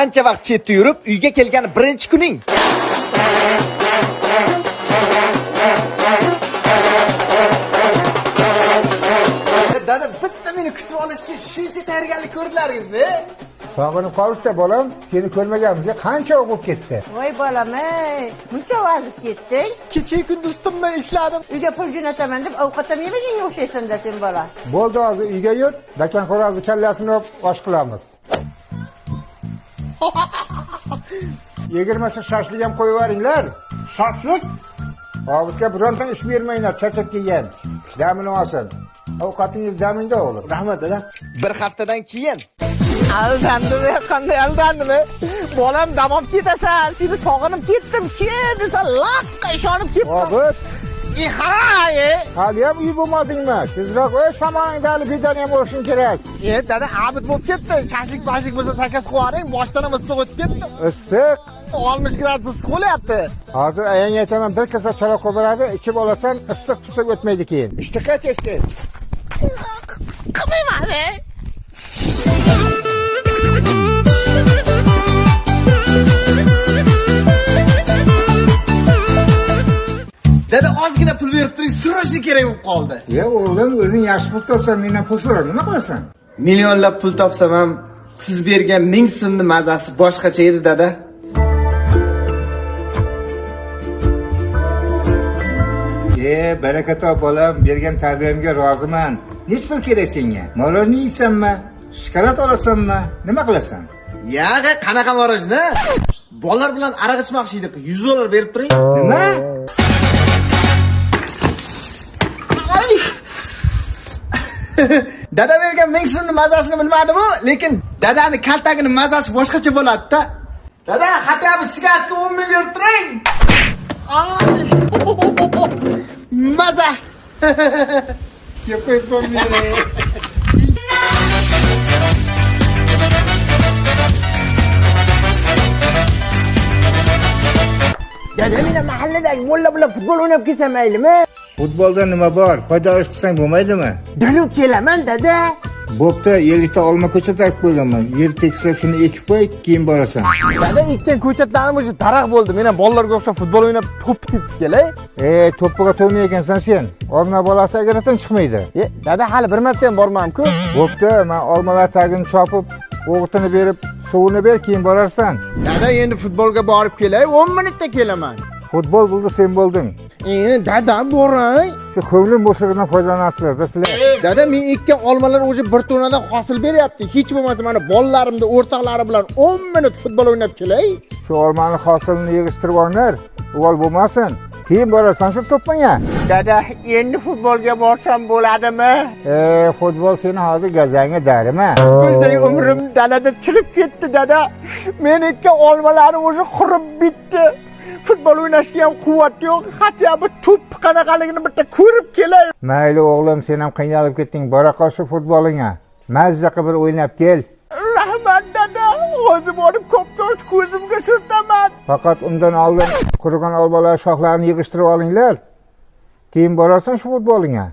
qancha vaqt chetda yurib, uyga kelgan birinchi kuning? Dada, bitta meni kutib olish uchun shuncha tayyorgarlik ko'rdilaringiz-mi? Sog'inib qolishda bolam, seni ko'rmaganimizga qancha o'qib ketdi. Voy bolam, buncha vazib ketding. Kecha kunduz tinmay ishladim. Uyga pul jo'nataman deb ovqat ham yemaganga o'xshaysan-da sen bola. Bo'ldi, hozir uyga yur, dakan xo'rozni kallasini olib osh qilamiz. 20 shashlik ham qo'yib yuboringlar. Shashlik? Hozirga bironta ish bermanglar, charchab kelgan. Damini olsin. Ovqatingiz daminda o'g'lim. Rahmat dada. Bir haftadan keyin Aldandimi? Qanday aldandimi? Bolam dam olib ketasan, seni sog'inib ketdim, kel desa laqqa ishonib ketdim. Hozir Ihay! hali ham uy bo'lmadingmi? Tezroq o'y samoningdagi bedani ham olishing kerak. Dada, abid bo'lib ketdi. Shashlik bo'lsa sakas qo'yaring, boshdan ham issiq o'tib ketdi. Issiq. 60 gradus issiq bo'lyapti. Hozir ayang aytaman, bir kasa chaloq qo'yib beradi, ichib olasan, issiq o'tmaydi keyin. Ishtiqa testi. Qilmayman. dada ozgina pul berib turing, so'rashi kerak bo'lib qoldi. O'g'lim, o'zing yaxshi pul topsan, mendan pul so'ra, nima qilasan? Millionlab pul topsam ham siz bergan 1000 so'mning mazasi boshqacha edi dada. Baraka top bolam, bergan tarbiyamga roziman. Nech pul kerak senga? Morojni yeysanmi? Shokolad olasanmi? Nima qilasan? Yaga qanaqa morojni? Bolalar bilan aroq ichmoqchi edik. 100 dollar berib turing. Nima? Dada bergan 1000 so'mning mazasini bilmadim-ku, lekin dadani kaltagini mazasi boshqacha bo'ladi-da. Dada, hatto bir sigaretga 10 ming berib turing. Maza. Yo'q, bo'lmaydi. Dada, meni mahalladagi bolalar bilan futbol o'ynab kelsam maylimi? Futbolda nima bor? Foyda olish qilsang bo'lmaydimi? Dada, kelaman dada. Bo'pti, 50 ta olma ko'chat ekib qo'yganman. Yer tekislab shuni ekib qo'y, keyin borasan. Dada, ekkan ko'chatlarim o'sha daraxt bo'ldi. Men ham bolalarga o'xshab futbol o'ynab to'p tepib kelay. To'ppiga to'lmay ekansan sen. Olma bolasi agaratan chiqmaydi. Dada, hali bir marta ham bormam-ku. Bo'pti, men olmalar tagini chopib, o'g'itini berib, suvini ber, keyin borarsan. Dada, endi futbolga borib kelay, 10 minutda kelaman. Futbol bo'ldi, sen bo'lding. Dada, boray. Shu ko'nglim bo'shlig'idan foydalanasizlar, sizlar. Dada, men ekkan olmalar o'zi bir tonadan hosil beryapti. Hech bo'lmasa mana bolalarimni o'rtoqlari bilan 10 minut futbol o'ynab kelay. Shu olmani hosilini yig'ishtirib olinglar, uvol bo'lmasin. Keyin borasan shu to'pmanga. Dada, endi futbolga borsam bo'ladimi? Futbol seni hozir gazanga darima. Gulday umrim dalada chirib ketdi, dada. Men ekkan olmalarim o'zi qurib bitdi. Futbol o'ynashga ham quvvat yo'q. Hatto bir to'p qanaqaligini bitta ko'rib kelay. Mayli o'g'lim, sen ham qiynalib ketding. Bora qol shu futbolingga. Mazza qilib o'ynab kel. Rahmat dada. Hozir borib ko'ptosh ko'zimga surtaman. Faqat undan oldin qurigan olmalar shoxlarini yig'ishtirib olinglar. Keyin borarsan shu futbolingga.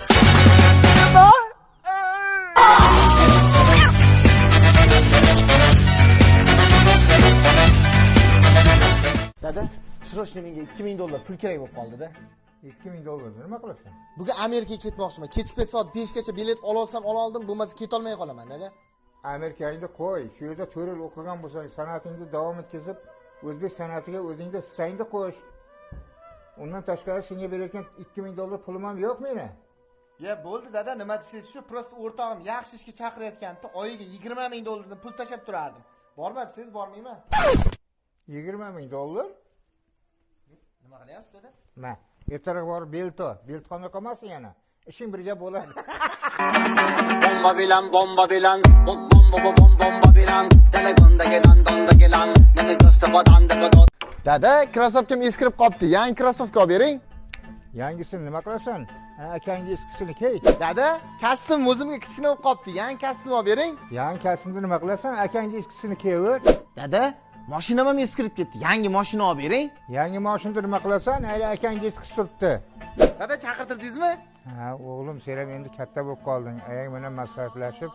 Dada, srochniy menga 2000 dollar pul kerak bo'lib qoldi-da. 2000 dollar nima qilasan? Bugun Amerikaga ketmoqchiman. Kechki payt soat 5 gacha bilet olsam oldim, bo'lmasa keta olmay qolaman, dada. Amerikangni qo'y. Shu yerda 4 yil o'qigan bo'lsang, san'atingni davom etkazib, o'zbek san'atiga o'zingda hissangni qo'sh. Undan tashqari senga berayotgan 2000 dollar pulim ham yo'q meni. Bo'ldi dada, nima desangiz shu, prosta o'rtog'im yaxshi ishga chaqirayotganda oyiga 20 ming dollardan pul tashab turardim. Borma desangiz bormayman. 20 ming dollar? Nima qilyapsiz dada? Ma, ertaroq borib beltxonga qolmasin yana. Ishing birga bo'ladi. Bomba bilan, bomba bilan, telefondagi dandondagi lan, meni do'stabodan deb o'tdi. Dada, krossovkam eskirib qopti. Yangi krossovka olib bering. Yangisini nima qilasan? Akangi eskisini key. Dada, kostyum o'zimga kichkina bo'lib qopti. Yangi kostyum olib bering. Yangi kostyumni nima qilasan? Akangi eskisini keyaver. Dada, mashinam ham eskirib ketdi. Yangi mashina olib bering. Yangi mashinani nima qilasan? Hali akangi eskisi turibdi. Dada, chaqirtirdingizmi? O'g'lim, sen ham endi katta bo'lib qolding. Ayang bilan maslahatlashib